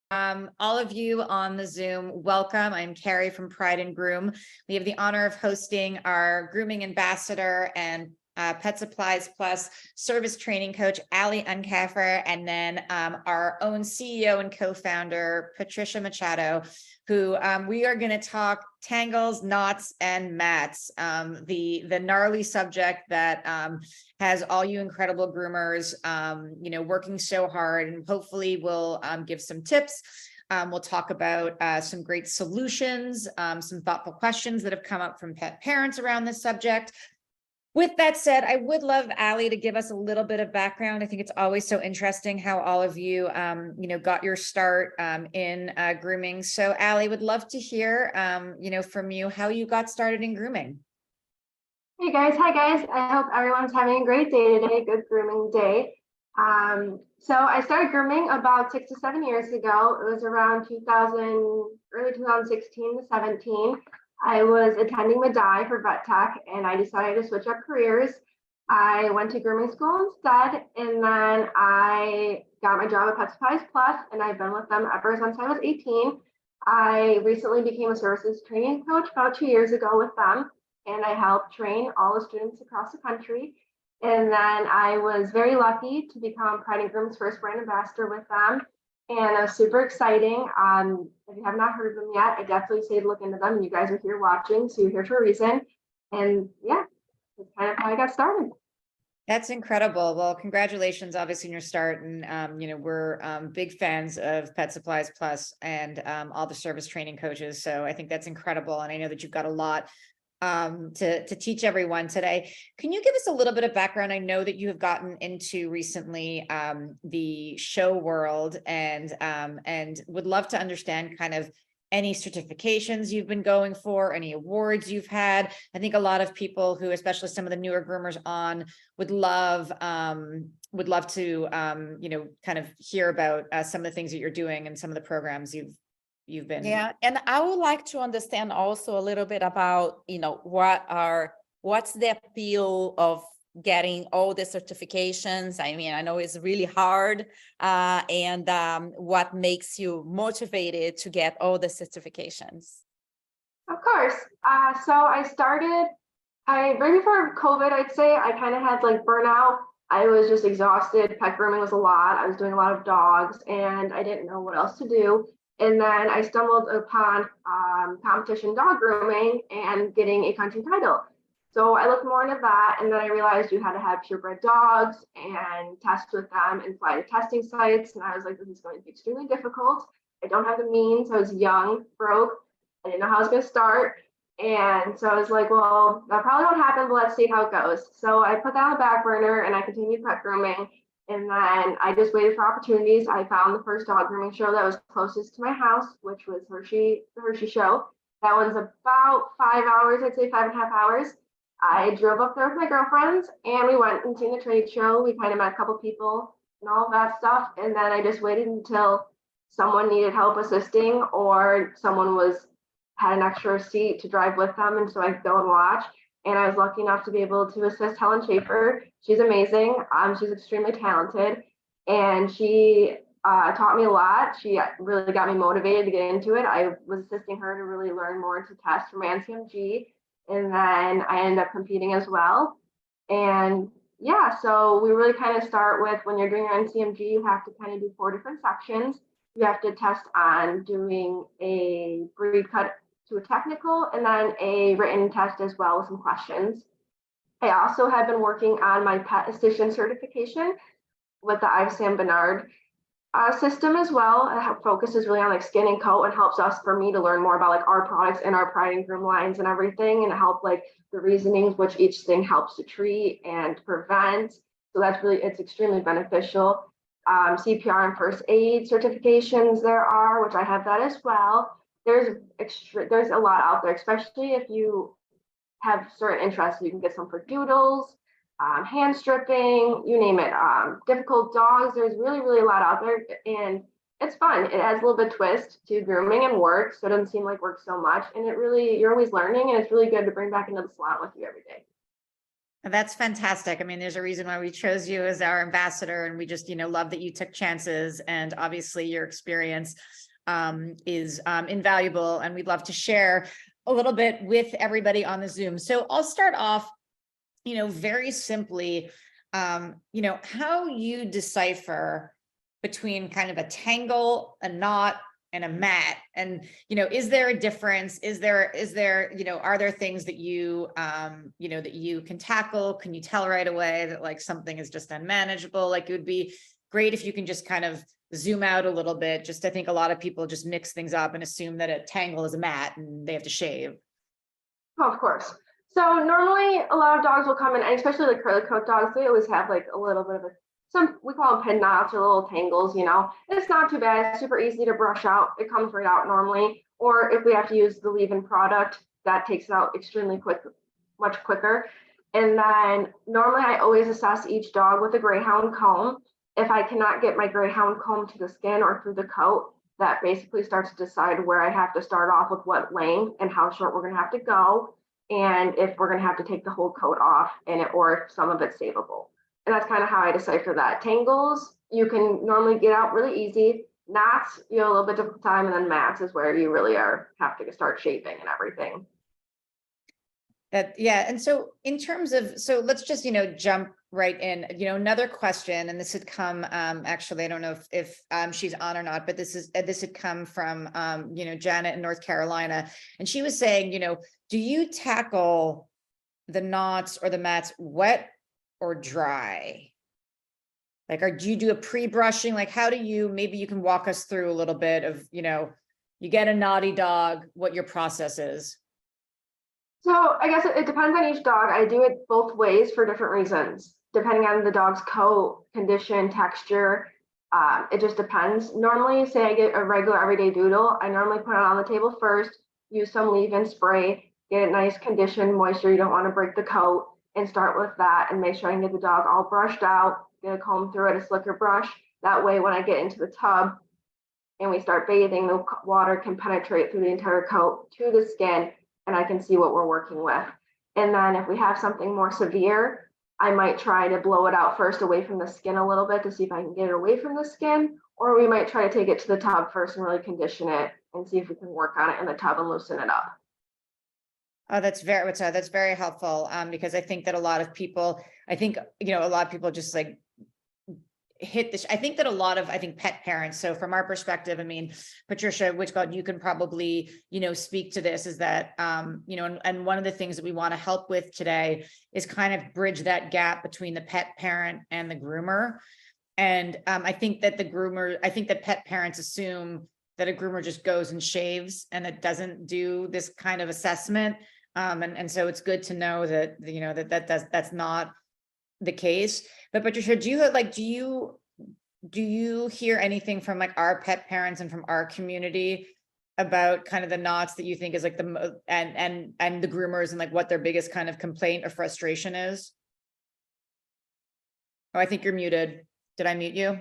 All of you on the Zoom, welcome. I'm Carrie from Pride and Groom. We have the honor of hosting our grooming ambassador and Pet Supplies Plus service training coach, Allie Uncapher, and then our own CEO and co-founder, Patricia Machado, who we are going to talk tangles, knots, and mats, the gnarly subject that has all you incredible groomers, working so hard, and hopefully we'll give some tips. We'll talk about some great solutions, some thoughtful questions that have come up from pet parents around this subject. With that said, I would love Allie to give us a little bit of background. I think it's always so interesting how all of you, got your start in grooming. So Allie, would love to hear, from you how you got started in grooming. Hey guys, hi guys. I hope everyone's having a great day today, good grooming day. So I started grooming about 6 to 7 years ago. It was around early 2016 to 17. I was attending Madai for vet tech and I decided to switch up careers. I went to grooming school instead, and then I got my job at Pet Supplies Plus, and I've been with them ever since I was 18. I recently became a services training coach about 2 years ago with them, and I helped train all the students across the country. And then I was very lucky to become Pride and Groom's first brand ambassador with them. And it was super exciting. If you have not heard of them yet, I definitely say to look into them. You guys are here watching, so you're here for a reason. And yeah, that's kind of how I got started. That's incredible. Well, congratulations, obviously, on your start. And, we're big fans of Pet Supplies Plus and all the service training coaches. So I think that's incredible. And I know that you've got a lot to teach everyone today. Can you give us a little bit of background? I know that you have gotten into recently the show world, and would love to understand kind of any certifications you've been going for, any awards you've had. I think a lot of people who, especially some of the newer groomers on, would love to kind of hear about some of the things that you're doing and some of the programs you've been. Yeah, and I would like to understand also a little bit about, what's the appeal of getting all the certifications. I mean, I know it's really hard, and what makes you motivated to get all the certifications? Of course. So I started, right before COVID, I'd say I kind of had like burnout. I was just exhausted. Pet grooming was a lot. I was doing a lot of dogs and I didn't know what else to do. And then I stumbled upon competition dog grooming and getting a country title. So I looked more into that, and then I realized you had to have purebred dogs and test with them and fly to testing sites. And I was like, this is going to be extremely difficult. I don't have the means. I was young, broke. I didn't know how I was going to start. And so I was like, well, that probably won't happen, but let's see how it goes. So I put that on the back burner and I continued pet grooming. And then I just waited for opportunities. I found the first dog grooming show that was closest to my house, which was the Hershey show. That one's about 5 hours, I'd say 5.5 hours. I drove up there with my girlfriends and we went and seen the trade show. We kind of met a couple people and all of that stuff. And then I just waited until someone needed help assisting or someone had an extra seat to drive with them. And so I could go and watch. And I was lucky enough to be able to assist Helen Schaefer. She's amazing. She's extremely talented. And she taught me a lot. She really got me motivated to get into it. I was assisting her to really learn more to test for my NCMG. And then I ended up competing as well. And yeah, so we really kind of start with when you're doing your NCMG, you have to kind of do 4 different sections. You have to test on doing a breed cut to a technical and then a written test as well with some questions. I also have been working on my pet esthetician certification with the Yves Saint Bernard system as well. It focuses really on like skin and coat and helps for me to learn more about like our products and our Pride and Groom lines and everything, and help like the reasonings which each thing helps to treat and prevent. So it's extremely beneficial. CPR and first aid certifications there are, which I have that as well. There's a lot out there, especially if you have certain interests. You can get some for doodles, hand stripping, you name it. Difficult dogs, there's really, really a lot out there, and it's fun. It adds a little bit of twist to grooming and work, so it doesn't seem like work so much. And you're always learning, and it's really good to bring back into the salon with you every day. That's fantastic. I mean, there's a reason why we chose you as our ambassador, and we just, love that you took chances, and obviously your experience is invaluable, and we'd love to share a little bit with everybody on the Zoom. So I'll start off, very simply, how you decipher between kind of a tangle, a knot, and a mat. And, is there a difference? Is there, are there things that you, that you can tackle? Can you tell right away that like something is just unmanageable? Like, it would be great if you can just kind of zoom out a little bit. Just, I think a lot of people just mix things up and assume that a tangle is a mat and they have to shave. Oh, of course. So normally a lot of dogs will come in, and especially like curly coat dogs, they always have like a little bit of we call them pin knots or little tangles, It's not too bad, it's super easy to brush out. It comes right out normally. Or if we have to use the leave-in product, that takes it out extremely quick, much quicker. And then normally I always assess each dog with a greyhound comb. If I cannot get my greyhound comb to the skin or through the coat, that basically starts to decide where I have to start off with what length and how short we're going to have to go, and if we're going to have to take the whole coat off or if some of it's savable. And that's kind of how I decipher that. Tangles, you can normally get out really easy. Knots, you have a little bit of time, and then mats is where you really have to start shaping and everything. And so in terms of, so let's just, jump right in, another question, and this had come, actually, I don't know if she's on or not, but this had come from, Janet in North Carolina. And she was saying, do you tackle the knots or the mats wet or dry? Like, or do you do a pre-brushing? Like, how do you, maybe you can walk us through a little bit of, you get a naughty dog, what your process is. So I guess it depends on each dog. I do it both ways for different reasons, depending on the dog's coat, condition, texture. It just depends. Normally, say I get a regular everyday doodle, I normally put it on the table first, use some leave-in spray, get it nice condition, moisture, you don't want to break the coat, and start with that and make sure I can get the dog all brushed out, get a comb through it, a slicker brush. That way, when I get into the tub and we start bathing, the water can penetrate through the entire coat to the skin, and I can see what we're working with. And then if we have something more severe, I might try to blow it out first away from the skin a little bit to see if I can get it away from the skin, or we might try to take it to the tub first and really condition it and see if we can work on it in the tub and loosen it up. Oh, that's very helpful. Because I think that a lot of people, just like hit this. I think that a lot of, pet parents. So from our perspective, I mean, Patricia Witchgold, you can probably, speak to this, is that, and one of the things that we want to help with today is kind of bridge that gap between the pet parent and the groomer. And I think that pet parents assume that a groomer just goes and shaves and it doesn't do this kind of assessment. And so it's good to know that, that's not the case. But Patricia, do you hear anything from like our pet parents and from our community about kind of the knots that you think is like and the groomers and like what their biggest kind of complaint or frustration is? Oh, I think you're muted. Did I mute you?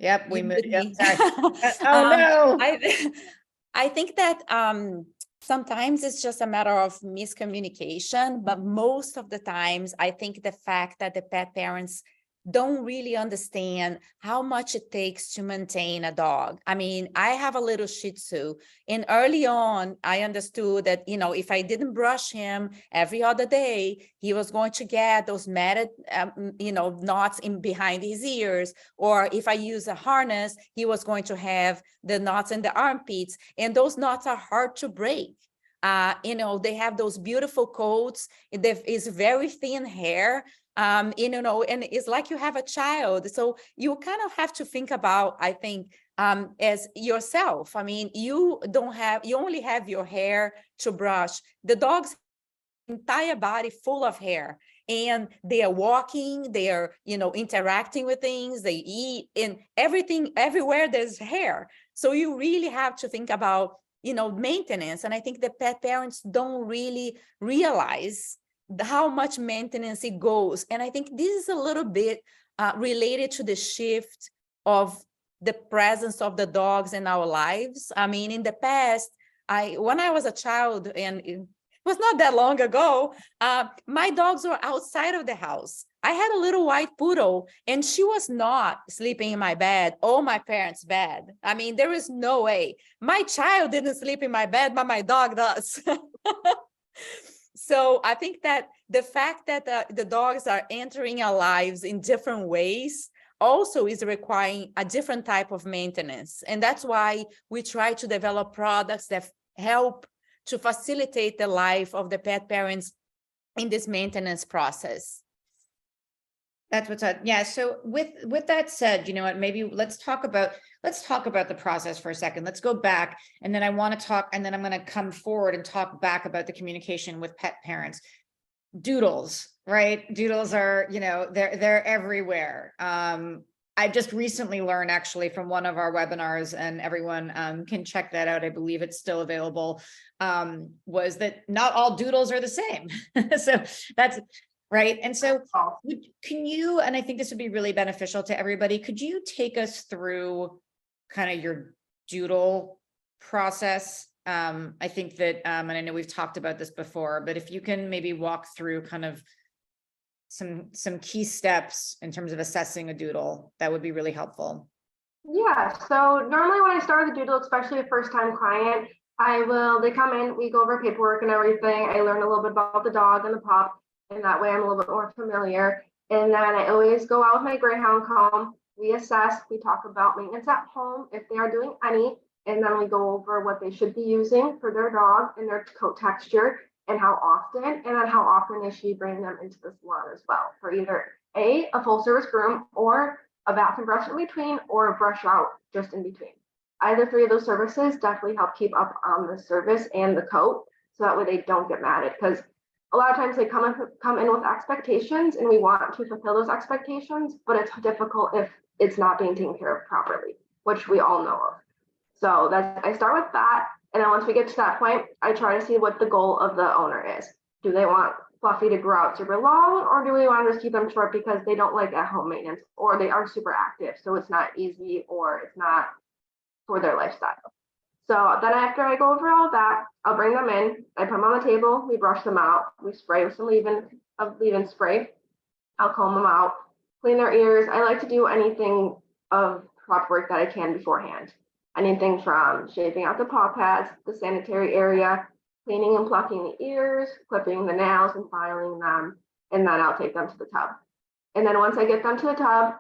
Yep, we muted you. Sorry. Oh no. I think that sometimes it's just a matter of miscommunication, but most of the times I think the fact that the pet parents don't really understand how much it takes to maintain a dog. I mean, I have a little Shih Tzu, and early on, I understood that, if I didn't brush him every other day, he was going to get those matted, knots in behind his ears, or if I use a harness, he was going to have the knots in the armpits, and those knots are hard to break. They have those beautiful coats. There is very thin hair. And it's like you have a child. So you kind of have to think about, I think, as yourself. I mean, you only have your hair to brush. The dog's entire body full of hair, and they are walking, they are, interacting with things, they eat, and everything, everywhere there's hair. So you really have to think about, maintenance. And I think the pet parents don't really realize how much maintenance it goes. And I think this is a little bit related to the shift of the presence of the dogs in our lives. I mean, in the past, when I was a child and was not that long ago. My dogs were outside of the house. I had a little white poodle and she was not sleeping in my bed or my parents' bed. I mean, there is no way. My child didn't sleep in my bed, but my dog does. So I think that the fact that the dogs are entering our lives in different ways also is requiring a different type of maintenance. And that's why we try to develop products that help to facilitate the life of the pet parents in this maintenance process. That's what's up. Yeah. So with that said, you know what, maybe let's talk about the process for a second. Let's go back. And then I want to talk, and then I'm going to come forward and talk back about the communication with pet parents. Doodles, right? Doodles are, you know, they're everywhere. I just recently learned actually from one of our webinars, and everyone can check that out. I believe it's still available. Was that not all doodles are the same. So that's right. And so can you, and I think this would be really beneficial to everybody, could you take us through kind of your doodle process? I think that, and I know we've talked about this before, but if you can maybe walk through kind of some key steps in terms of assessing a doodle, that would be really helpful. Yeah, so normally when I start the doodle, especially a first time client, they come in, we go over paperwork and everything. I learn a little bit about the dog and the pup, and that way I'm a little bit more familiar. And then I always go out with my greyhound comb. We assess, we talk about maintenance at home, if they are doing any, and then we go over what they should be using for their dog and their coat texture and how often, and then how often they should bring them into the salon as well for either a full service groom or a bath and brush in between, or a brush out just in between. Either three of those services definitely help keep up on the service and the coat, so that way they don't get mad at, because a lot of times they come in with expectations and we want to fulfill those expectations, but it's difficult if it's not being taken care of properly, which we all know of. So I start with that. And then once we get to that point, I try to see what the goal of the owner is. Do they want Fluffy to grow out super long, or do we want to just keep them short because they don't like at-home maintenance, or they are super active, so it's not easy, or it's not for their lifestyle? So then after I go over all that, I'll bring them in, I put them on the table, we brush them out, we spray with some leave-in spray. I'll comb them out, clean their ears. I like to do anything of prep work that I can beforehand. Anything from shaving out the paw pads, the sanitary area, cleaning and plucking the ears, clipping the nails and filing them, and then I'll take them to the tub. And then once I get them to the tub,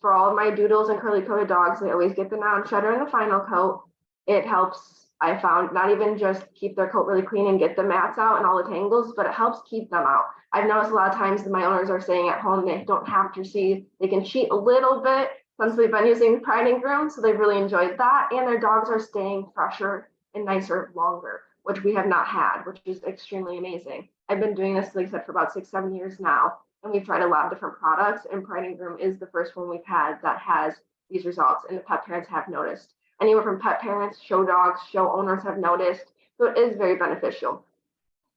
for all of my doodles and curly coated dogs, they always get the non-shedder and the final coat. It helps, I found, not even just keep their coat really clean and get the mats out and all the tangles, but it helps keep them out. I've noticed a lot of times that my owners are saying at home they don't have to see, they can cheat a little bit since we've been using PRIDE+GROOM, so they've really enjoyed that, and their dogs are staying fresher and nicer longer, which we have not had, which is extremely amazing. I've been doing this, like I said, for about 6-7 years now, and we've tried a lot of different products, and PRIDE+GROOM is the first one we've had that has these results, and the pet parents have noticed. Anywhere from pet parents, show dogs, show owners have noticed, so it is very beneficial.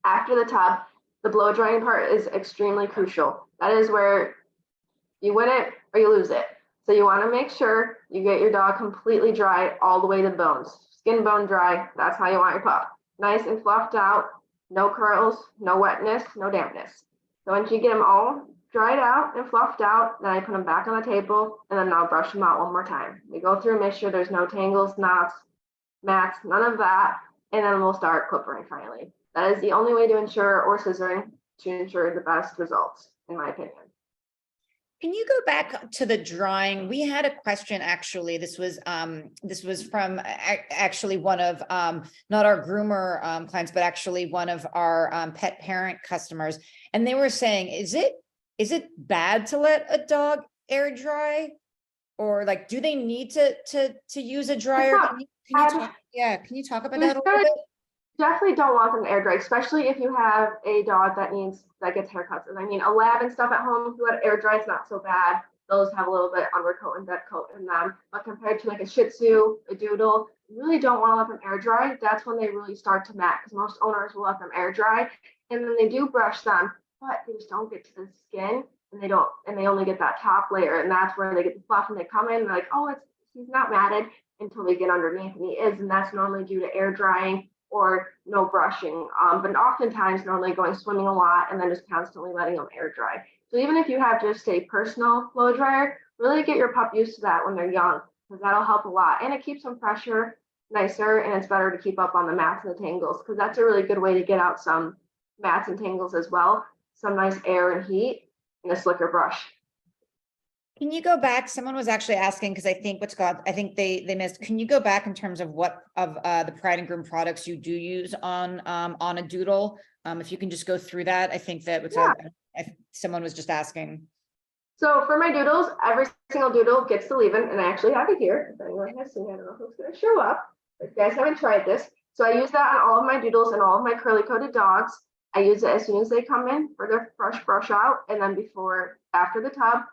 After the tub, the blow drying part is extremely crucial. That is where you win it or you lose it. So you want to make sure you get your dog completely dry all the way to the bones. Skin bone dry, that's how you want your pup. Nice and fluffed out, no curls, no wetness, no dampness. So once you get them all dried out and fluffed out, then I put them back on the table, and then I'll brush them out one more time. We go through and make sure there's no tangles, knots, mats, none of that, and then we'll start clippering finally. That is the only way to ensure, or scissoring, to ensure the best results, in my opinion. Can you go back to the drawing? We had a question, actually. This was from actually one of not our groomer clients, but actually one of our pet parent customers. And they were saying, is it bad to let a dog air dry? Or like, do they need to use a dryer? Can you talk about that a little bit? Definitely don't want them air dry, especially if you have a dog that gets haircuts. And I mean, a lab and stuff at home, if you let it air dry, it's not so bad. Those have a little bit undercoat and dead coat in them. But compared to like a Shih Tzu, a Doodle, you really don't want to let them air dry. That's when they really start to mat, because most owners will let them air dry, and then they do brush them, but they just don't get to the skin, and they only get that top layer, and that's where they get the fluff, and they come in and they're like, oh, he's not matted, until they get underneath, and he is, and that's normally due to air drying or no brushing. But oftentimes normally going swimming a lot and then just constantly letting them air dry. So even if you have just a personal blow dryer, really get your pup used to that when they're young, because that'll help a lot. And it keeps them fresher, nicer, and it's better to keep up on the mats and the tangles, because that's a really good way to get out some mats and tangles as well. Some nice air and heat and a slicker brush. Can you go back? Someone was actually asking, because I think I think they missed. Can you go back in terms of what of the Pride and Groom products you do use on a doodle? If you can just go through that, I think that someone was just asking. So for my doodles, every single doodle gets the leave-in, and I actually have it here. If anyone has seen it, I don't know if it's going to show up. If you guys haven't tried this, so I use that on all of my doodles and all of my curly coated dogs. I use it as soon as they come in for their fresh brush out, and then after the tub,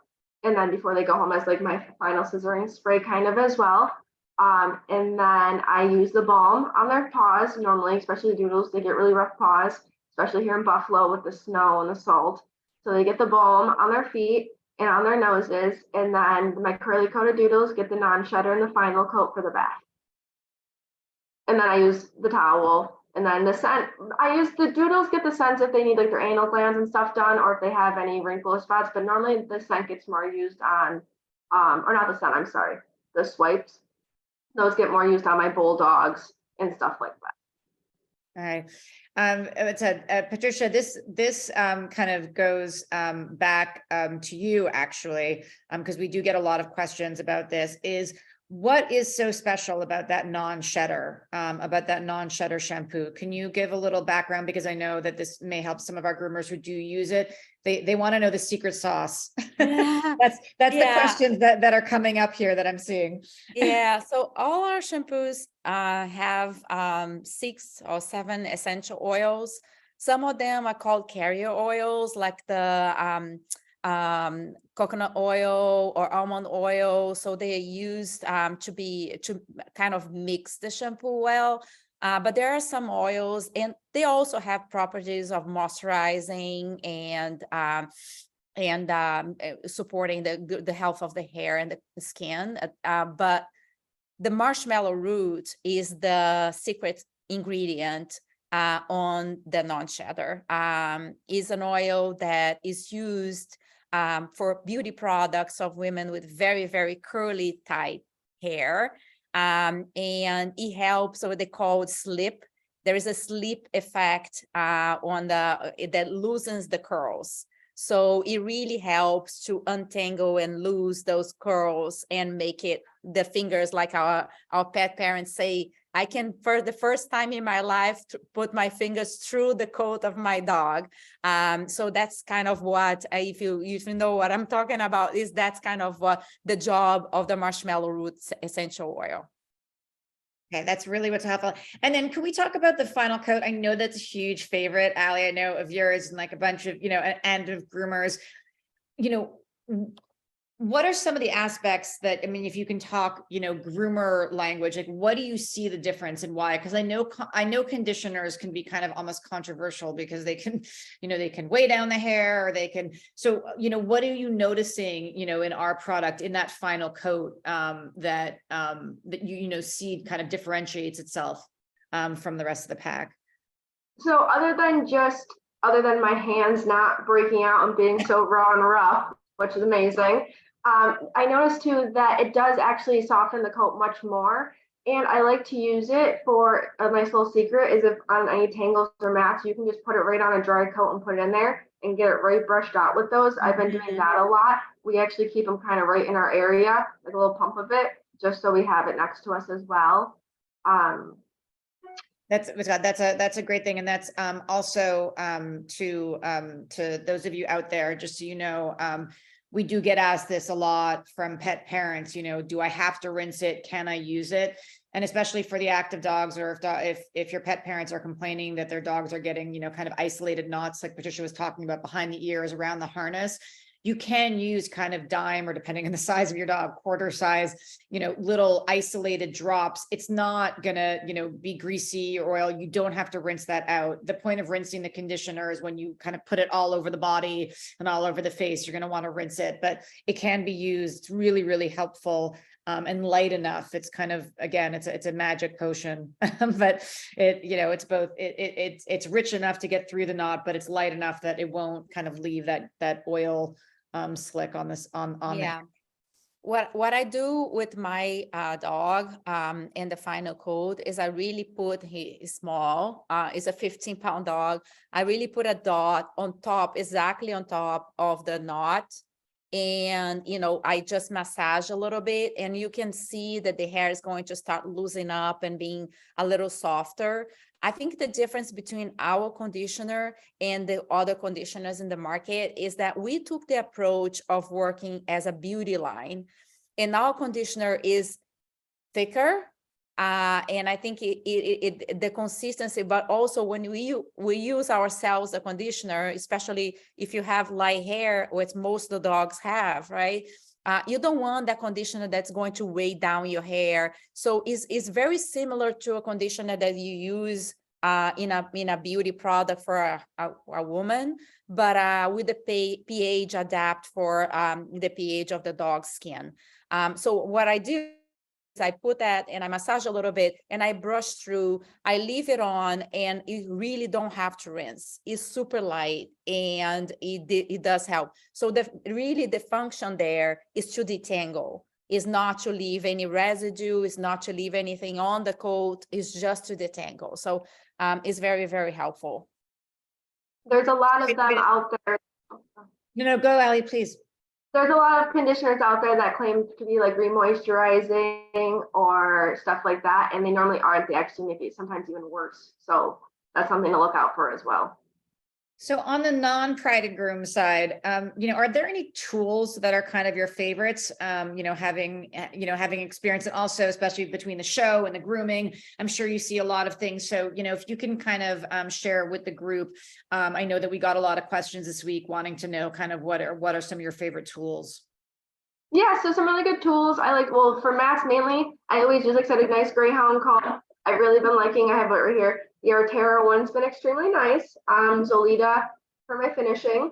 and then before they go home as like my final scissoring spray kind of as well. And then I use the balm on their paws normally, especially doodles. They get really rough paws, especially here in Buffalo with the snow and the salt. So they get the balm on their feet and on their noses. And then my curly coated doodles get the non-shedder and the final coat for the bath. And then I use the towel. And then the scent, the doodles get the scents if they need like their anal glands and stuff done, or if they have any wrinkle or spots, but normally the scent gets more used on, or not the scent, I'm sorry, the swipes. Those get more used on my bulldogs and stuff like that. All right. Patricia, this kind of goes back to you actually, because we do get a lot of questions about this. What is so special about that non-shedder, shampoo? Can you give a little background? Because I know that this may help some of our groomers who do use it. They want to know the secret sauce. Yeah. That's the questions that are coming up here that I'm seeing. Yeah, so all our shampoos have 6 or 7 essential oils. Some of them are called carrier oils, like the coconut oil or almond oil. So they are used to kind of mix the shampoo well. But there are some oils, and they also have properties of moisturizing and supporting the health of the hair and the skin. But the marshmallow root is the secret ingredient on the non-shedder. Is an oil that is used for beauty products of women with very, very curly, tight hair. And it helps, so they call it slip. There is a slip effect that loosens the curls. So it really helps to untangle and loose those curls and make it the fingers, like our pet parents say, I can, for the first time in my life, put my fingers through the coat of my dog. So that's kind of what, if you know what I'm talking about, that's kind of what the job of the marshmallow root essential oil. Okay, that's really what's helpful. And then can we talk about the final coat? I know that's a huge favorite, Allie, I know of yours and like a bunch of, and of groomers. What are some of the aspects that, I mean, if you can talk, groomer language, like what do you see the difference and why? Because I know conditioners can be kind of almost controversial because they can, they can weigh down the hair, or they can, so, what are you noticing, in our product, in that final coat, that you see kind of differentiates itself from the rest of the pack? So other than my hands not breaking out and being so raw and rough, which is amazing, I noticed too that it does actually soften the coat much more. And I like to use it for a nice little secret is if on any tangles or mats, you can just put it right on a dry coat and put it in there and get it right brushed out with those. I've been doing that a lot. We actually keep them kind of right in our area, like a little pump of it, just so we have it next to us as well. That's a great thing. And that's also to those of you out there, just so you know, we do get asked this a lot from pet parents, do I have to rinse it? Can I use it? And especially for the active dogs, or if your pet parents are complaining that their dogs are getting, kind of isolated knots, like Patricia was talking about, behind the ears, around the harness, you can use kind of dime, or depending on the size of your dog, quarter size, little isolated drops. It's not gonna, be greasy or oil. You don't have to rinse that out. The point of rinsing the conditioner is when you kind of put it all over the body and all over the face, you're gonna want to rinse it, but it can be used. It's really, really helpful. and light enough. It's kind of, again, it's a magic potion, but it's both, it's rich enough to get through the knot, but it's light enough that it won't kind of leave that oil slick on this, on Yeah. What I do with my dog in the final coat is I really put, he is small, it's a 15-pound dog. I really put a dot on top, exactly on top of the knot. And, I just massage a little bit, and you can see that the hair is going to start loosening up and being a little softer. I think the difference between our conditioner and the other conditioners in the market is that we took the approach of working as a beauty line, and our conditioner is thicker. And I think the consistency, but also when we use ourselves a conditioner, especially if you have light hair, which most of the dogs have, right? You don't want that conditioner that's going to weigh down your hair. So it's very similar to a conditioner that you use in a beauty product for a woman, but with the pH adapt for the pH of the dog's skin. So what I do, I put that and I massage a little bit and I brush through, I leave it on, and you really don't have to rinse. It's super light and it does help. So really the function there is to detangle, is not to leave any residue, is not to leave anything on the coat, is just to detangle. So it's very, very helpful. There's a lot of them out there. No, go, Allie, please. There's a lot of conditioners out there that claim to be like remoisturizing or stuff like that, and they normally aren't. They actually make it sometimes even worse. So that's something to look out for as well. So on the non-PRIDE Groom side, are there any tools that are kind of your favorites? Having experience, and also especially between the show and the grooming, I'm sure you see a lot of things. So, if you can kind of share with the group, I know that we got a lot of questions this week wanting to know kind of what are some of your favorite tools? Yeah, so some really good tools. Well, for mats mainly, I always use, like I said, a nice Greyhound comb. I've really been liking, I have it right here. The Artera one's been extremely nice. Zolita for my finishing.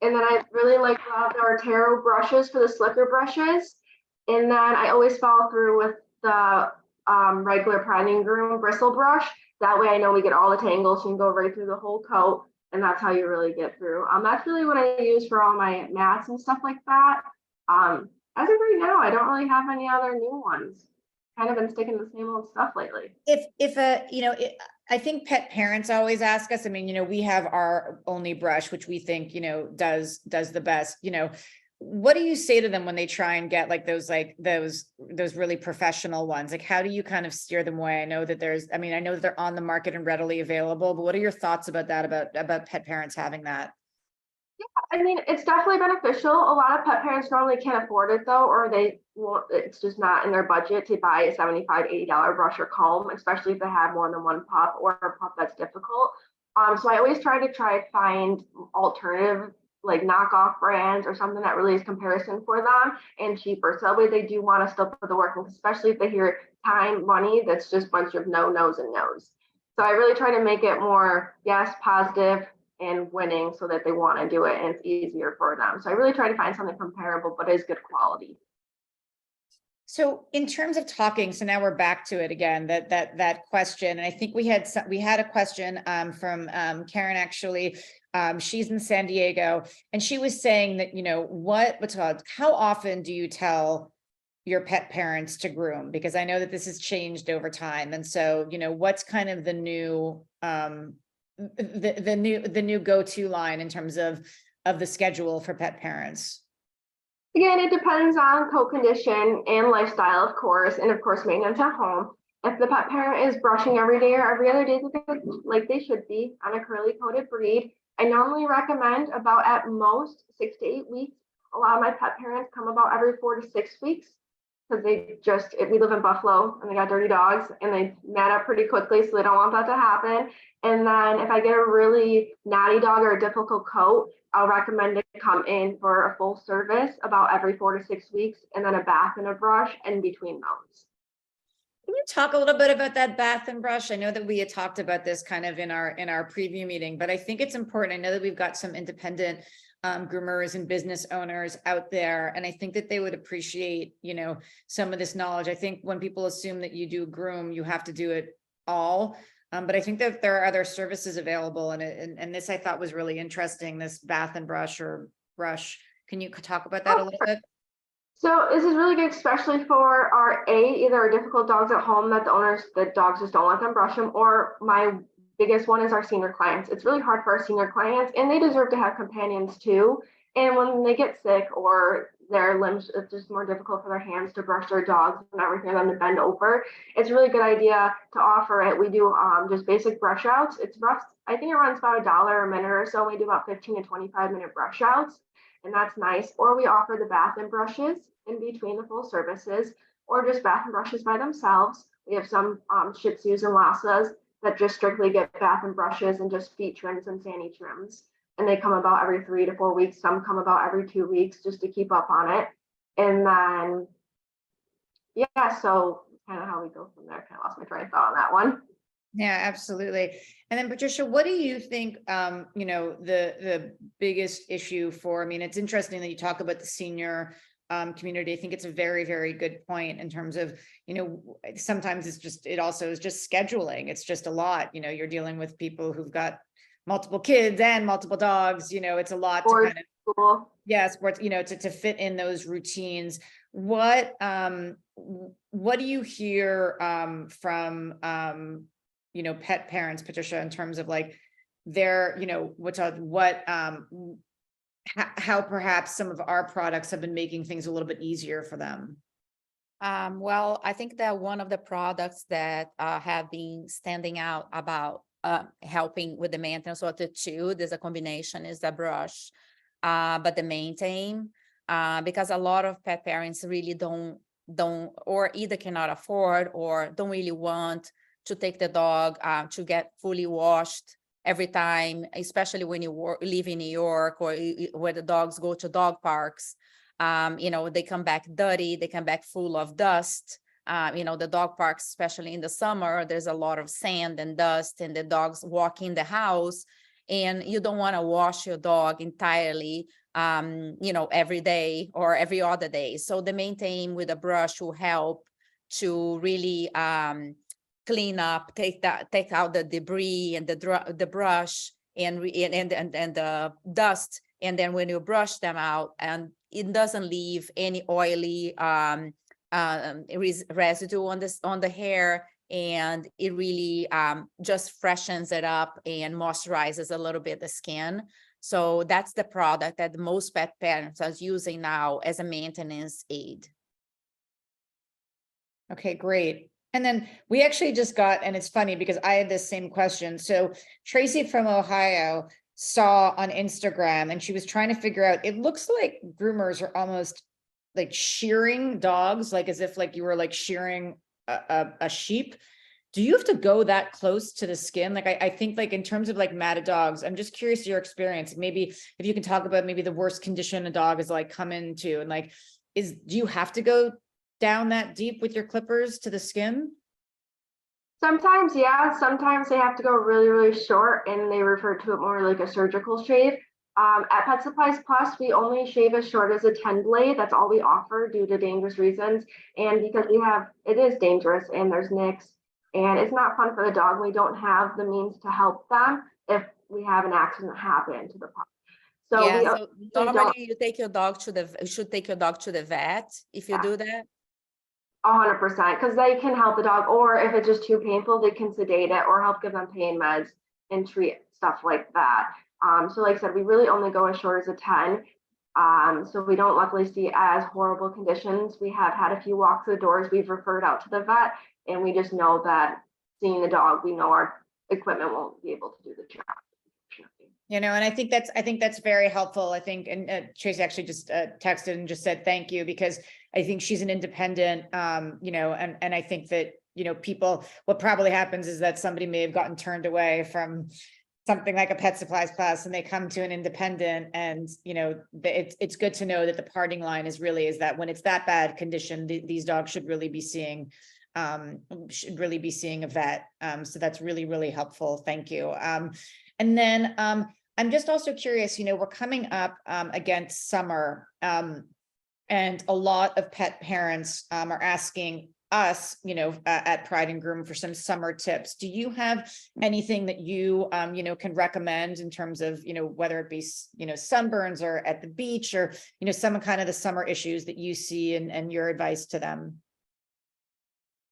And then I really like the Artera brushes for the slicker brushes. And then I always follow through with the regular Pride Groom bristle brush. That way I know we get all the tangles. You can go right through the whole coat, and that's how you really get through. That's really what I use for all my mats and stuff like that. As of right now, I don't really have any other new ones. Kind of been sticking to the same old stuff lately. I think pet parents always ask us, we have our only brush, which we think, does the best, what do you say to them when they try and get those really professional ones? Like, how do you kind of steer them away? I know that I know that they're on the market and readily available, but what are your thoughts about that, about pet parents having that? Yeah, it's definitely beneficial. A lot of pet parents normally can't afford it though, or it's just not in their budget to buy a $75, $80 brush or comb, especially if they have more than one pup or a pup that's difficult. So I always try to find alternative, like knockoff brands or something that really is comparison for them and cheaper. So that way they do want to still put the work in, especially if they hear time, money, that's just a bunch of no, no's and no's. So I really try to make it more, yes, positive and winning, so that they want to do it and it's easier for them. So I really try to find something comparable, but is good quality. So in terms of talking, so now we're back to it again, that question. And I think we had a question from Karen, actually. She's in San Diego, and she was saying that, how often do you tell your pet parents to groom? Because I know that this has changed over time. And so, what's kind of the new the new go-to line in terms of the schedule for pet parents? Again, it depends on coat condition and lifestyle, of course, and of course maintenance at home. If the pet parent is brushing every day or every other day like they should be on a curly coated breed, I normally recommend about at most 6 to 8 weeks. A lot of my pet parents come about every 4 to 6 weeks, because we live in Buffalo and they got dirty dogs and they mat up pretty quickly, so they don't want that to happen. And then if I get a really naughty dog or a difficult coat, I'll recommend to come in for a full service about every 4 to 6 weeks, and then a bath and a brush in between those. Can you talk a little bit about that bath and brush? I know that we had talked about this kind of in our preview meeting, but I think it's important. I know that we've got some independent groomers and business owners out there. And I think that they would appreciate, some of this knowledge. I think when people assume that you do groom, you have to do it all. But I think that there are other services available, and this I thought was really interesting, this bath and brush or brush. Can you talk about that a little bit? So this is really good, especially for our either our difficult dogs at home that the dogs just don't let them brush them, or my biggest one is our senior clients. It's really hard for our senior clients, and they deserve to have companions too. And when they get sick or their limbs, it's just more difficult for their hands to brush their dogs and everything, them to bend over. It's a really good idea to offer it. We do just basic brush outs. It's rough. I think it runs about $1 a minute or so. We do about 15 to 25-minute brush outs, and that's nice. Or we offer the bath and brushes in between the full services, or just bath and brushes by themselves. We have some Shih Tzus and Lhasas that just strictly get bath and brushes and just feet trims and sani trims. And they come about every 3 to 4 weeks. Some come about every 2 weeks just to keep up on it. And then, yeah, so kind of how we go from there. Kind of lost my train of thought on that one. Yeah, absolutely. And then Patricia, what do you think, the biggest issue for, it's interesting that you talk about the senior community. I think it's a very, very good point in terms of, sometimes it also is just scheduling. It's just a lot, you're dealing with people who've got multiple kids and multiple dogs, it's a lot to kind of, Cool. yeah, sports, to fit in those routines. What do you hear from pet parents, Patricia, in terms of like their, how perhaps some of our products have been making things a little bit easier for them? Well, I think that one of the products that have been standing out about helping with the maintenance of the two, there's a combination, is the brush, but the maintain, because a lot of pet parents really don't or either cannot afford or don't really want to take the dog to get fully washed every time, especially when you live in New York or where the dogs go to dog parks. They come back dirty, they come back full of dust. The dog parks, especially in the summer, there's a lot of sand and dust, and the dogs walk in the house, and you don't want to wash your dog entirely, every day or every other day. So the maintain with a brush will help to really clean up, take out the debris and the brush and the dust. And then when you brush them out, and it doesn't leave any oily residue on the hair, and it really just freshens it up and moisturizes a little bit the skin. So that's the product that most pet parents are using now as a maintenance aid. Okay, great. And then we actually just got, and it's funny because I had this same question. So Tracy from Ohio saw on Instagram, and she was trying to figure out, it looks like groomers are almost like shearing dogs, like as if like you were like shearing a sheep. Do you have to go that close to the skin? Like, I think like in terms of like matted dogs, I'm just curious your experience. Maybe if you can talk about maybe the worst condition a dog is like come into, and like, do you have to go down that deep with your clippers to the skin? Sometimes, yeah. Sometimes they have to go really, really short, and they refer to it more like a surgical shave. At Pet Supplies Plus, we only shave as short as a 10 blade. That's all we offer due to dangerous reasons. And because it is dangerous and there's nicks and it's not fun for the dog. We don't have the means to help them if we have an accident happen to the pup. So yeah, so normally you should take your dog to the vet if you do that. 100%, because they can help the dog, or if it's just too painful, they can sedate it or help give them pain meds and treat stuff like that. So like I said, we really only go as short as a 10. So we don't luckily see as horrible conditions. We have had a few walk through the doors. We've referred out to the vet, and we just know that seeing the dog, we know our equipment won't be able to do the job. And I think that's very helpful. I think, and Tracy actually just texted and just said thank you, because I think she's an independent, and I think that, people, what probably happens is that somebody may have gotten turned away from something like a Pet Supplies Plus, and they come to an independent, and, it's good to know that the parting line is that when it's that bad condition, these dogs should really be seeing a vet. So that's really, really helpful. Thank you. And then, I'm just also curious, we're coming up against summer, and a lot of pet parents are asking us, at Pride and Groom for some summer tips. Do you have anything that you, can recommend in terms of, whether it be, sunburns or at the beach or, some kind of the summer issues that you see and your advice to them?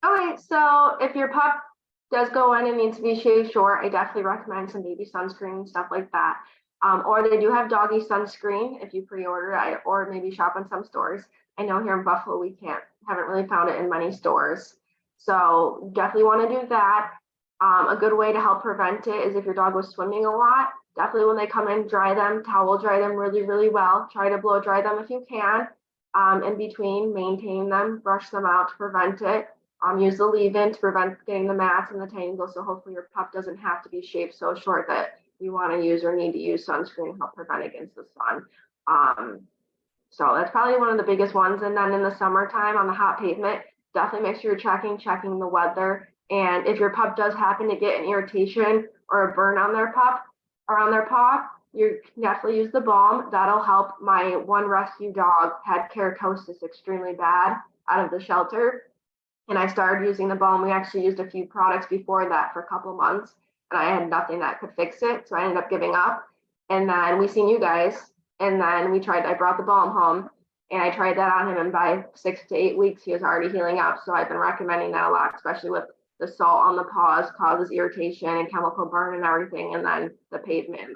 Okay, so if your pup does go in and needs to be shaved short, I definitely recommend some baby sunscreen, stuff like that. Or they do have doggy sunscreen if you pre-order it, or maybe shop in some stores. I know here in Buffalo we haven't really found it in many stores. So definitely want to do that. A good way to help prevent it is if your dog was swimming a lot, definitely when they come in, dry them, towel dry them really, really well. Try to blow dry them if you can. In between, maintain them, brush them out to prevent it. Use the leave-in to prevent getting the mats and the tangles. So hopefully your pup doesn't have to be shaved so short that you want to use or need to use sunscreen to help prevent against the sun. So that's probably one of the biggest ones. And then in the summertime on the hot pavement, definitely make sure you're checking the weather. And if your pup does happen to get an irritation or a burn on their pup or on their paw, you can definitely use the balm. That'll help. My one rescue dog had keratosis extremely bad out of the shelter. And I started using the balm. We actually used a few products before that for a couple of months, and I had nothing that could fix it. So I ended up giving up. And then we seen you guys, and then I brought the balm home and I tried that on him. And by 6 to 8 weeks, he was already healing up. So I've been recommending that a lot, especially with the salt on the paws causes irritation and chemical burn and everything. And then the pavement.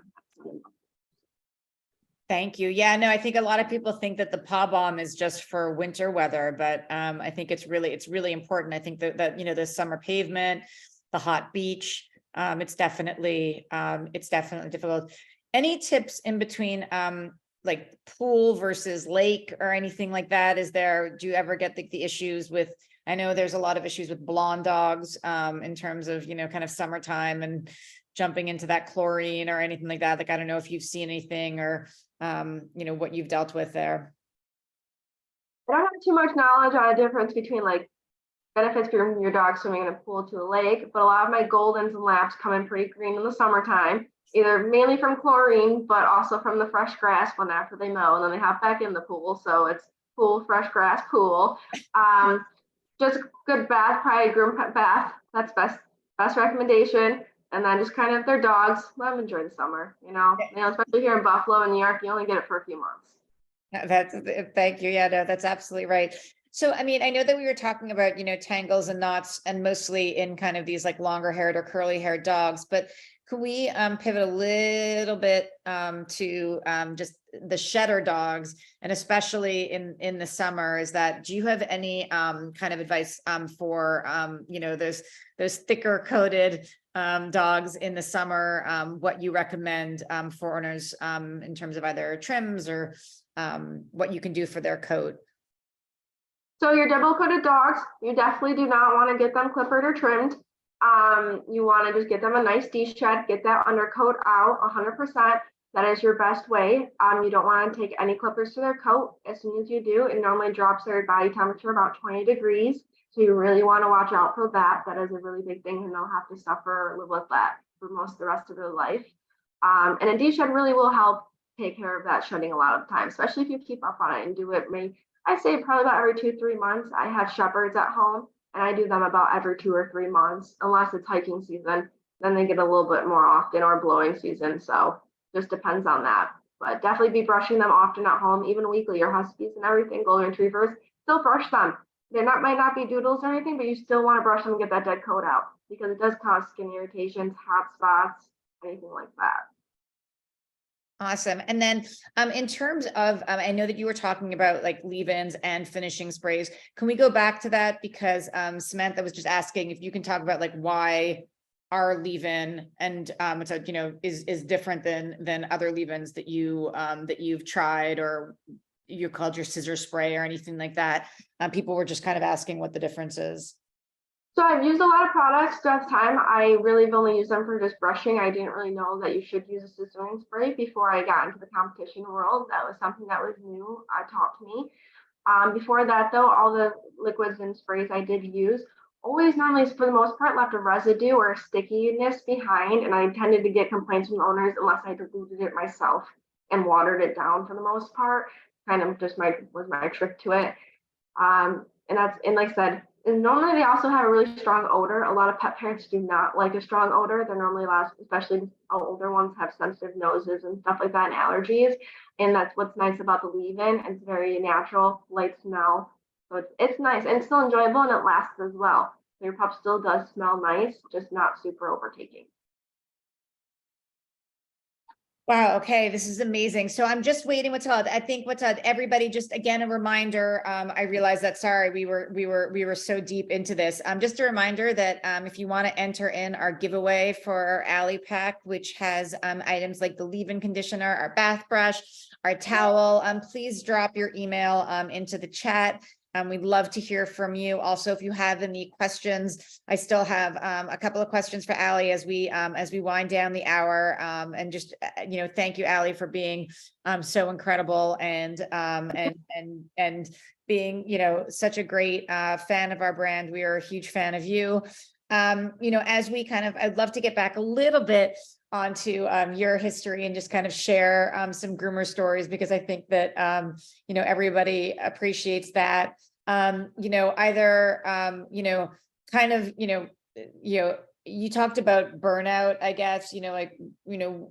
Thank you. Yeah, no, I think a lot of people think that the paw balm is just for winter weather, but I think it's really important. I think that the summer pavement, the hot beach, it's definitely difficult. Any tips in between like pool versus lake or anything like that? Do you ever get the issues with, I know there's a lot of issues with blonde dogs in terms of, kind of summertime and jumping into that chlorine or anything like that. Like, I don't know if you've seen anything or, what you've dealt with there. I don't have too much knowledge on a difference between like benefits from your dog swimming in a pool to a lake, but a lot of my Goldens and Laps come in pretty green in the summertime, either mainly from chlorine, but also from the fresh grass after they mow, and then they hop back in the pool. So it's pool, fresh grass, pool. Just good bath, Pride Groom bath. That's best recommendation. And then just kind of their dogs, let them enjoy the summer, especially here in Buffalo and New York, you only get it for a few months. Thank you. Yeah, no, that's absolutely right. So, I mean, I know that we were talking about, tangles and knots and mostly in kind of these like longer haired or curly haired dogs, but could we pivot a little bit to just the shedder dogs, and especially in the summer, do you have any kind of advice for, those thicker coated dogs in the summer, what you recommend for owners in terms of either trims or what you can do for their coat? So your double coated dogs, you definitely do not want to get them clippered or trimmed. You want to just get them a nice de-shed, get that undercoat out 100%. That is your best way. You don't want to take any clippers to their coat. As soon as you do, it normally drops their body temperature about 20 degrees. So you really want to watch out for that. That is a really big thing, and they'll have to suffer or live with that for most of the rest of their life. And a de-shed really will help take care of that shedding a lot of the time, especially if you keep up on it and do it. I say probably about every 2-3 months. I have shepherds at home, and I do them about every 2 or 3 months, unless it's hiking season. Then they get a little bit more often, or blowing season. So just depends on that. But definitely be brushing them often at home, even weekly. Your huskies and everything, golden retrievers, still brush them. Might not be doodles or anything, but you still want to brush them and get that dead coat out, because it does cause skin irritations, hot spots, anything like that. Awesome. And then in terms of, I know that you were talking about like leave-ins and finishing sprays. Can we go back to that? Because Samantha was just asking if you can talk about like why our leave-in and is different than other leave-ins that you've tried or you called your scissor spray or anything like that. People were just kind of asking what the difference is. So I've used a lot of products throughout time. I really have only used them for just brushing. I didn't really know that you should use a scissoring spray before I got into the competition world. That was something that was new, taught to me. Before that though, all the liquids and sprays I did use always normally, for the most part, left a residue or a stickiness behind, and I tended to get complaints from owners unless I diluted it myself and watered it down for the most part. Kind of just was my trick to it. And like I said, and normally they also have a really strong odor. A lot of pet parents do not like a strong odor. They're normally especially older ones, have sensitive noses and stuff like that, and allergies. And that's what's nice about the leave-in. It's very natural, light smell. So it's nice and it's still enjoyable, and it lasts as well. So your pup still does smell nice, just not super overtaking. Wow. Okay. This is amazing. So I'm just waiting. I think everybody, just again, a reminder. I realized that, sorry, we were so deep into this. Just a reminder that, if you want to enter in our giveaway for our Allie pack, which has, items like the leave-in conditioner, our bath brush, our towel, please drop your email, into the chat. We'd love to hear from you. Also, if you have any questions, I still have a couple of questions for Allie as we wind down the hour. And just thank you, Allie, for being so incredible and being such a great fan of our brand. We are a huge fan of you. As we I'd love to get back a little bit onto your history and just kind of share some groomer stories, because I think that everybody appreciates that. You talked about burnout, I guess,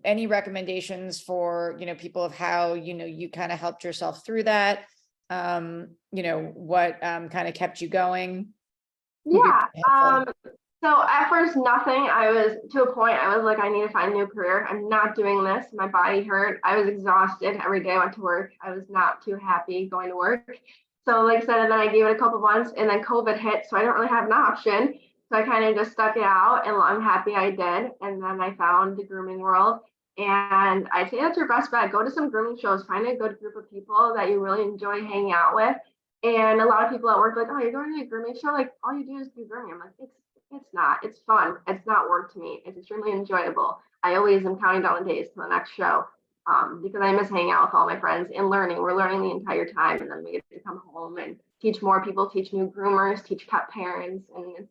any recommendations for people of how you kind of helped yourself through that, what kind of kept you going? Yeah. So at first, nothing. I was to a point, I was like, I need to find a new career. I'm not doing this. My body hurt. I was exhausted every day I went to work. I was not too happy going to work. So like I said, and then I gave it a couple months, and then COVID hit. So I don't really have an option. So I kind of just stuck it out, and I'm happy I did. And then I found the grooming world. And I say that's your best bet. Go to some grooming shows, find a good group of people that you really enjoy hanging out with. And a lot of people at work are like, oh, you're going to a grooming show? Like, all you do is do grooming. I'm like, it's not. It's fun. It's not work to me. It's extremely enjoyable. I always am counting down the days to the next show, because I miss hanging out with all my friends and learning. We're learning the entire time, and then we get to come home and teach more people, teach new groomers, teach pet parents, and it's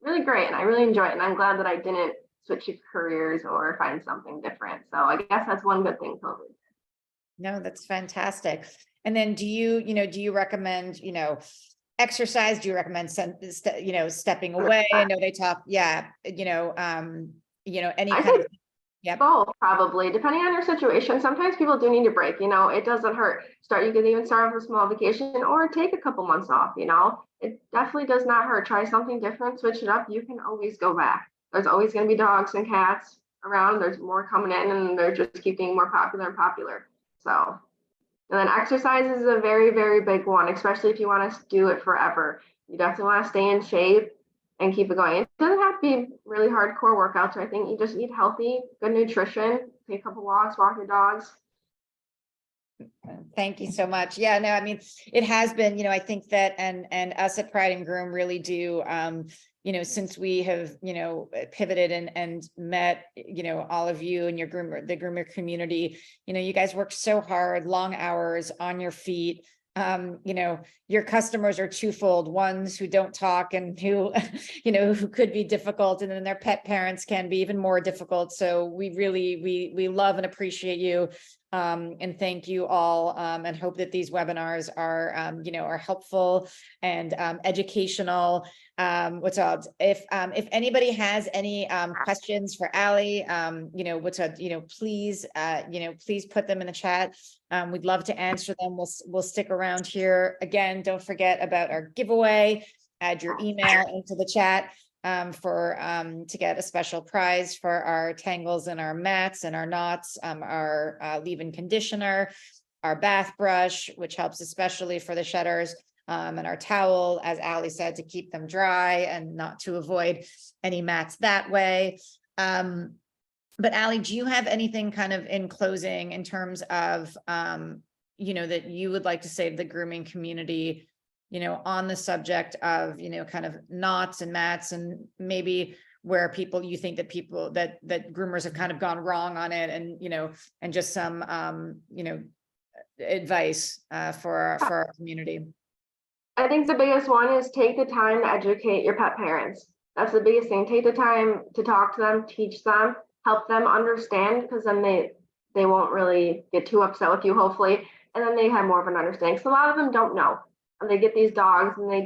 really great. And I really enjoy it. And I'm glad that I didn't switch careers or find something different. So I guess that's one good thing COVID. No, that's fantastic. And then do you recommend, exercise? Do you recommend, stepping away? I know they talk, any kind of, yeah. Both, probably, depending on your situation. Sometimes people do need a break, it doesn't hurt. You can even start with a small vacation or take a couple months off, it definitely does not hurt. Try something different, switch it up. You can always go back. There's always going to be dogs and cats around. There's more coming in, and they're just keep getting more popular and popular. So, and then exercise is a very, very big one, especially if you want to do it forever. You definitely want to stay in shape and keep it going. It doesn't have to be really hardcore workouts or anything. You just eat healthy, good nutrition, take a couple walks, walk your dogs. Thank you so much. Yeah, no, I mean, it has been, I think that, and us at Pride and Groom really do, since we have, pivoted and met, all of you and the groomer community, you guys work so hard, long hours on your feet. Your customers are twofold, ones who don't talk and who, who could be difficult, and then their pet parents can be even more difficult. So we really, we love and appreciate you. And thank you all, and hope that these webinars are, are helpful and educational. What's up? If anybody has any questions for Allie, please, please put them in the chat. We'd love to answer them. We'll stick around here. Again, don't forget about our giveaway. Add your email into the chat. To get a special prize for our Tangles and our mats and our knots, our leave-in conditioner, our bath brush, which helps especially for the shedders, and our towel, as Allie said, to keep them dry and not to avoid any mats that way. But Allie, do you have anything kind of in closing in terms of, that you would like to say to the grooming community, on the subject of, kind of knots and mats, and maybe where you think that that groomers have kind of gone wrong on it, and, and just some, advice for our community? I think the biggest one is take the time to educate your pet parents. That's the biggest thing. Take the time to talk to them, teach them, help them understand, because then they won't really get too upset with you, hopefully. And then they have more of an understanding. So a lot of them don't know. And they get these dogs and we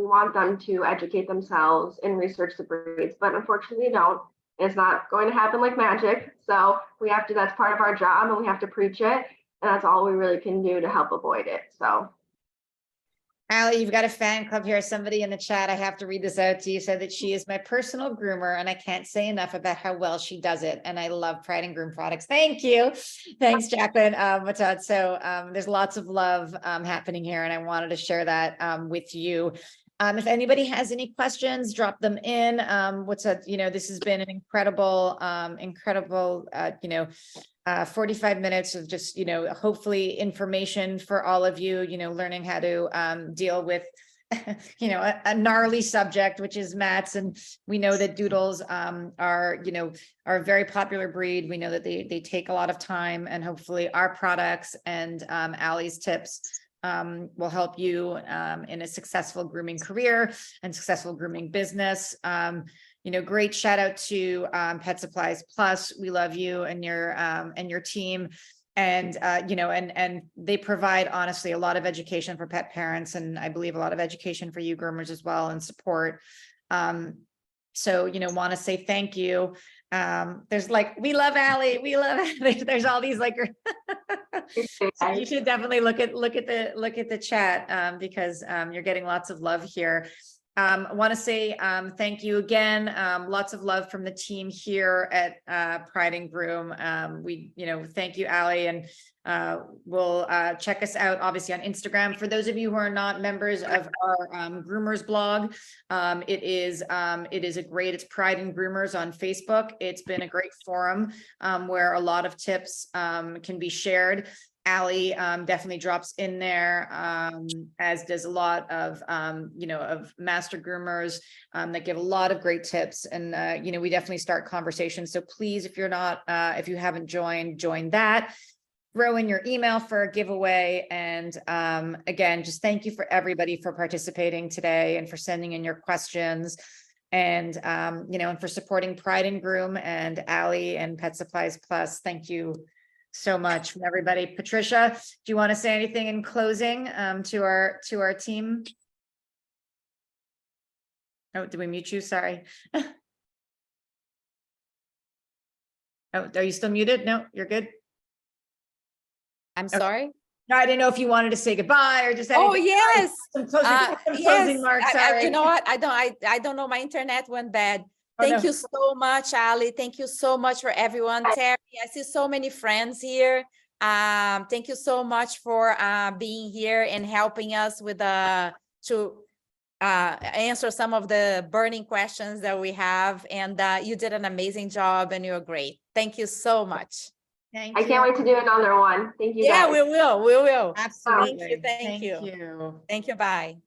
want them to educate themselves and research the breeds, but unfortunately they don't. It's not going to happen like magic. So that's part of our job and we have to preach it. And that's all we really can do to help avoid it. So. Allie, you've got a fan club here. Somebody in the chat, I have to read this out to you, said that she is my personal groomer and I can't say enough about how well she does it. And I love Pride and Groom products. Thank you. Thanks, Jacqueline. So there's lots of love happening here and I wanted to share that with you. If anybody has any questions, drop them in. This has been an incredible, 45 minutes of just, hopefully information for all of you, learning how to deal with, a gnarly subject, which is mats. And we know that doodles are a very popular breed. We know that they take a lot of time, and hopefully our products and Allie's tips will help you in a successful grooming career and successful grooming business. Great shout out to Pet Supplies Plus. We love you and your team. And, and they provide honestly a lot of education for pet parents. And I believe a lot of education for you groomers as well, and support. Want to say thank you. There's we love Allie. We love Allie. There's all these so you should definitely look at the chat because you're getting lots of love here. I want to say thank you again. Lots of love from the team here at Pride and Groom. We thank you, Allie, and we'll check us out obviously on Instagram. For those of you who are not members of our groomers blog, it's Pride and Groomers on Facebook. It's been a great forum where a lot of tips can be shared. Allie definitely drops in there, as does a lot of, of master groomers that give a lot of great tips. And, we definitely start conversations. So please, if you haven't join that, throw in your email for a giveaway. And again, just thank you for everybody for participating today and for sending in your questions. And, and for supporting Pride and Groom and Allie and Pet Supplies Plus. Thank you so much from everybody. Patricia, do you want to say anything in closing to our team? Oh, did we mute you? Sorry. Oh, are you still muted? No, you're good. I'm sorry. No, I didn't know if you wanted to say goodbye or just anything. Oh yes, some closing marks. Sorry. You know what? I don't know. My internet went bad. Thank you so much, Allie. Thank you so much for everyone. Terry, I see so many friends here. Thank you so much for being here and helping us with to answer some of the burning questions that we have. And you did an amazing job and you're great. Thank you so much. Thank you. I can't wait to do another one. Thank you. Yeah, guys. we will. Absolutely. Thank you. Thank you. Bye.